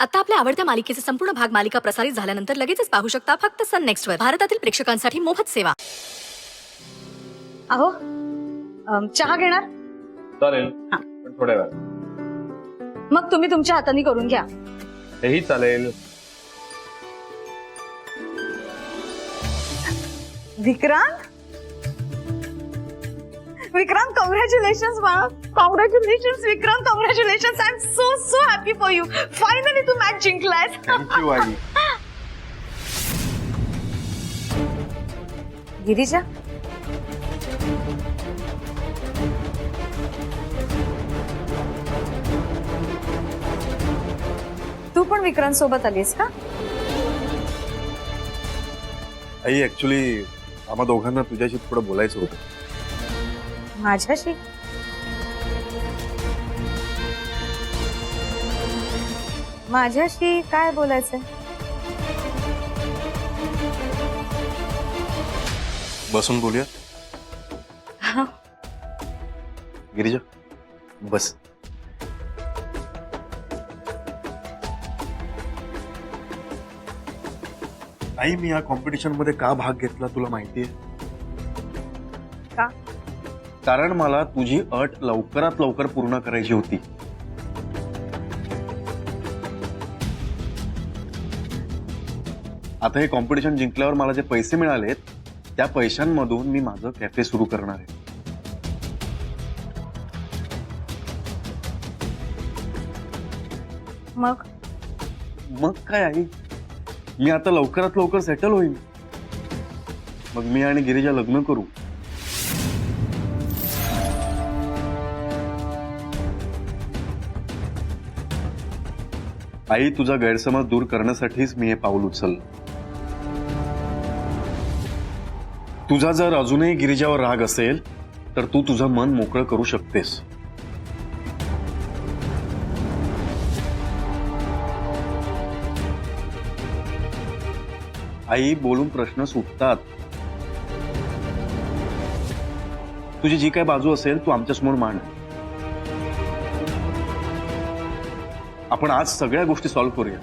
आता आपल्या आवडत्या मालिकेचे संपूर्ण भाग मालिका प्रसारित झाल्यानंतर लगेचच पाहू शकता फक्त सन नेक्स्ट वर. भारतातील प्रेक्षकांसाठी मोफत सेवा. अहो चहा घेणार? चालेल हा. पण थोड्या वेळात. मग तुम्ही तुमच्या हाताने करून घ्या. हेही चालेल. विक्रांत, विक्रांत, कॉंग्रॅच्युलेशन्स बाळा. Congratulations Vikrant, congratulations. I am so happy for you. Finally तू मॅच जिंकलायस. थँक्यू आई. गिरीजा, तू पण विक्रांत सोबत आलीस का? आई ऍक्च्युली आम्हा दोघांना तुझ्याशी थोडं बोलायचं होतं. माझ्याशी? माझ्याशी काय बोलायचंय? बसून बोलूया. गिरिजा बस. आई मी या कॉम्पिटिशन मध्ये का भाग घेतला तुला माहितीये का? कारण मला तुझी अट लवकरात लवकर पूर्ण करायची होती. आता हे कॉम्पिटिशन जिंकल्यावर मला जे पैसे मिळालेत त्या पैशांमधून मी माझं कॅफे सुरू करणार आहे. मग मग काय आई, मी आता लवकरात लवकर सेटल होईन. मग मी आणि गिरिजा लग्न करू. आई तुझा गैरसमज दूर करण्यासाठीच मी हे पाऊल उचललं. तुझा जर अजूनही गिरिजावर राग असेल तर तू तुझं मन मोकळं करू शकतेस. आई बोलून प्रश्न सुटतात. तुझी जी काय बाजू असेल तू आमच्यासमोर मांड. आपण आज सगळ्या गोष्टी सॉल्व्ह करूया.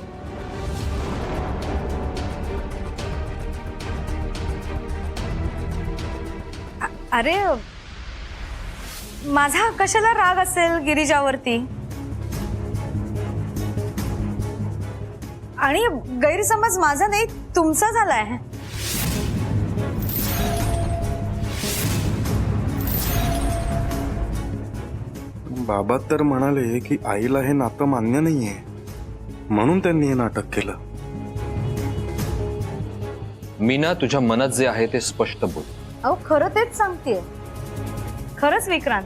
अरे माझा कशाला राग असेल गिरिजावरती? आणि गैरसमज माझा नाही तुमचा झालाय. बाबा तर म्हणाले की आईला हे नातं मान्य नाहीये म्हणून त्यांनी हे नाटक केलं. मीना तुझ्या मनात जे आहे ते स्पष्ट बोल. अहो खरं तेच सांगतेय. खरंच विक्रांत,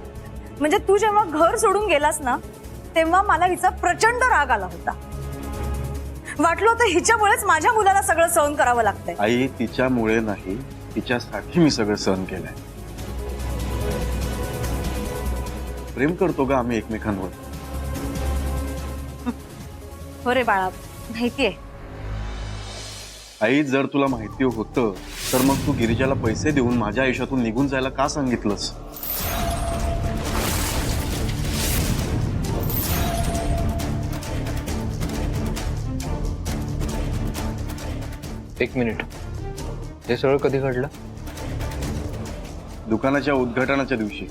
म्हणजे तू जेव्हा घर सोडून गेलास ना तेव्हा मला हिचा प्रचंड राग आला होता. वाटलं होतं हिच्यामुळेच माझ्या मुलाला सगळं सहन करावं लागतंय. आई तिच्यामुळे नाही तिच्यासाठी मी सगळं सहन केलंय. प्रेम करतो का आम्ही एकमेकांवर? हो रे बाळा, माहितीये. आई जर तुला माहिती होतं तर मग तू गिरिजाला पैसे देऊन माझ्या आयुष्यातून निघून जायला का सांगितलंस? एक मिनिट, हे सगळं कधी घडलं? दुकानाच्या उद्घाटनाच्या दिवशी.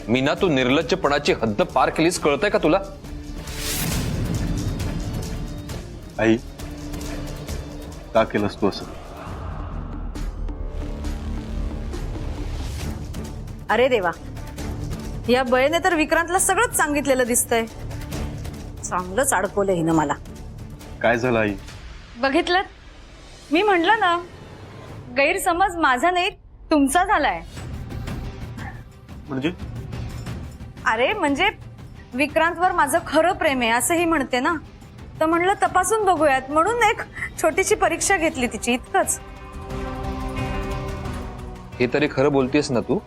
मीना तू निर्लज्जपणाची हद्द पार केलीस, कळतंय का तुला? आई का केलंस तू असं? अरे देवा, या बळेने तर विक्रांतला सगळंच सांगितलेलं दिसतंय. चांगलंच अडकवलं हिनं मला. काय झालं आई? बघितलं, मी म्हणलं ना गैरसमज माझा नाही तुमचा झालाय. म्हणजे अरे म्हणजे विक्रांतवर माझं खरं प्रेम आहे असंही म्हणते ना, तर म्हणलं तपासून बघूयात म्हणून एक छोटीशी परीक्षा घेतली तिची, इतकंच. हे तरी खरं बोलतेस ना तू?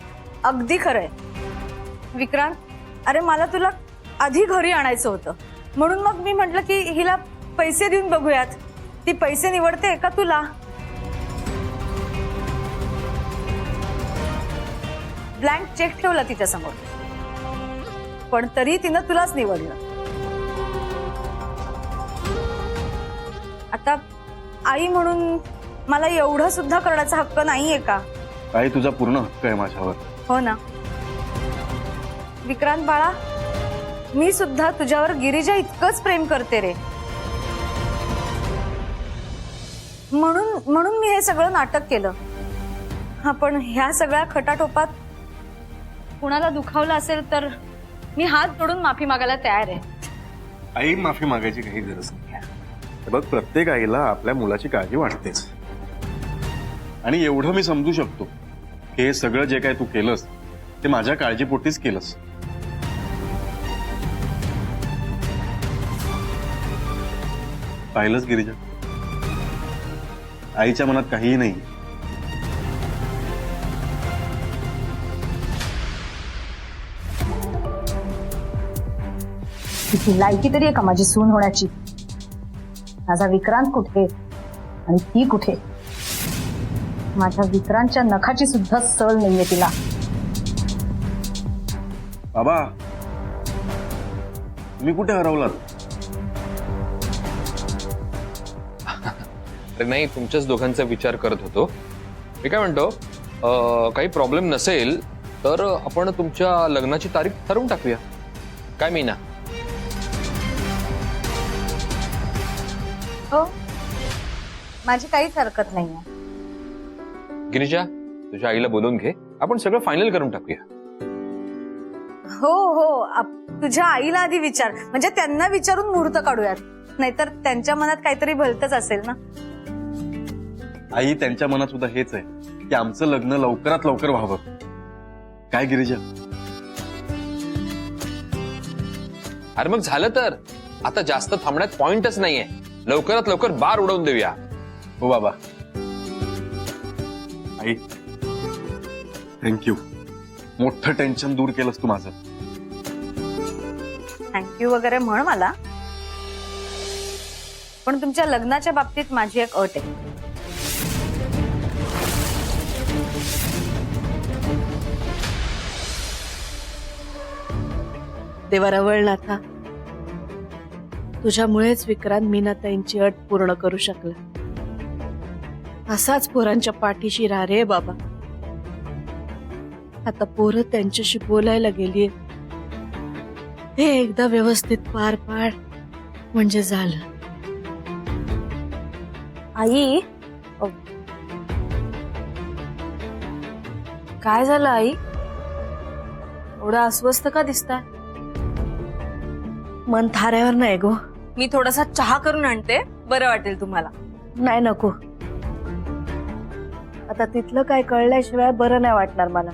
अगदी खरंय विक्रांत. अरे मला तुला आधी घरी आणायचं होतं म्हणून मग मी म्हटलं की हिला पैसे देऊन बघूयात, ती पैसे निवडते का तुला. ब्लँक चेक ठेवला तिच्या समोर. पण तरी तिनं तुलाच निवडलं. आता आई म्हणून मला एवढं सुद्धा करण्याचा हक्क नाहीये का? आई, तुझा पूर्ण हक्क आहे माझ्यावर. हो ना विक्रांत बाळा, मी सुद्धा तुझ्यावर गिरिजा इतकंच प्रेम करते रे. म्हणून मी हे सगळं नाटक केलं. हा, पण ह्या सगळ्या खटाटोपात कुणाला दुखावलं असेल तर मी हात जोडून माफी मागायला तयार आहे. आई, माफी मागायची काही गरज नाही. हे बघ, प्रत्येक आईला आपल्या मुलाची काळजी वाटतेच. आणि एवढं मी समजू शकतो की हे सगळं जे काय तू केलंस ते माझ्या काळजीपोटीच केलंस. पाहिलंच गिरिजा, आईच्या मनात काहीही नाही. किती लायकी तरी आहे का माझी सून होण्याची? माझा विक्रांत कुठे आणि ती कुठे? माझ्या विक्रांतच्या नखाची सुद्धा सळ नाहीये तिला. बाबा, मी कुठे हरवलात? अरे नाही, तुमच्याच दोघांचा विचार करत होतो. मी काय म्हणतो, काही प्रॉब्लेम नसेल तर आपण तुमच्या लग्नाची तारीख ठरवून टाकूया. काय मीना? हो, माझी काहीच हरकत नाहीये. गिरिजा, तुझ्या आईला बोलवून घे, आपण सगळं फायनल करून टाकूया. हो हो, तुझ्या आईला आधी विचार, म्हणजे त्यांना विचारून मुहूर्त काढूयात. नाहीतर त्यांच्या मनात काहीतरी भलतच असेल ना. आई, त्यांच्या मनात सुद्धा हेच आहे की आमचं लग्न लवकरात लवकर व्हावं. काय गिरिजा? अरे मग झालं तर आता जास्त थांबण्यात पॉइंटच नाहीये. लवकरात लवकर बार उडवून देऊया. हो बाबा. आई, थँक्यू. मोठं टेन्शन दूर केलंस तू माझं. थँक्यू वगैरे म्हण मला, पण तुमच्या लग्नाच्या बाबतीत माझी एक अट आहे. देवा रवळनाथा, तुझ्यामुळेच विक्रांत मीनाताईंची अट पूर्ण करू शकला. असाच पोरांच्या पाठीशी राहा रे बाबा. आता पोरं त्यांच्याशी बोलायला गेली, हे एकदा व्यवस्थित पार पाड म्हणजे झालं. आई, काय झालं आई? एवढं अस्वस्थ का दिसताय? मन थाऱ्यावर नाही गो. मी थोडासा चहा करून आणते, बरं वाटेल तुम्हाला. नाही नको, आता तिथलं काय कळल्याशिवाय बरं नाही वाटणार मला.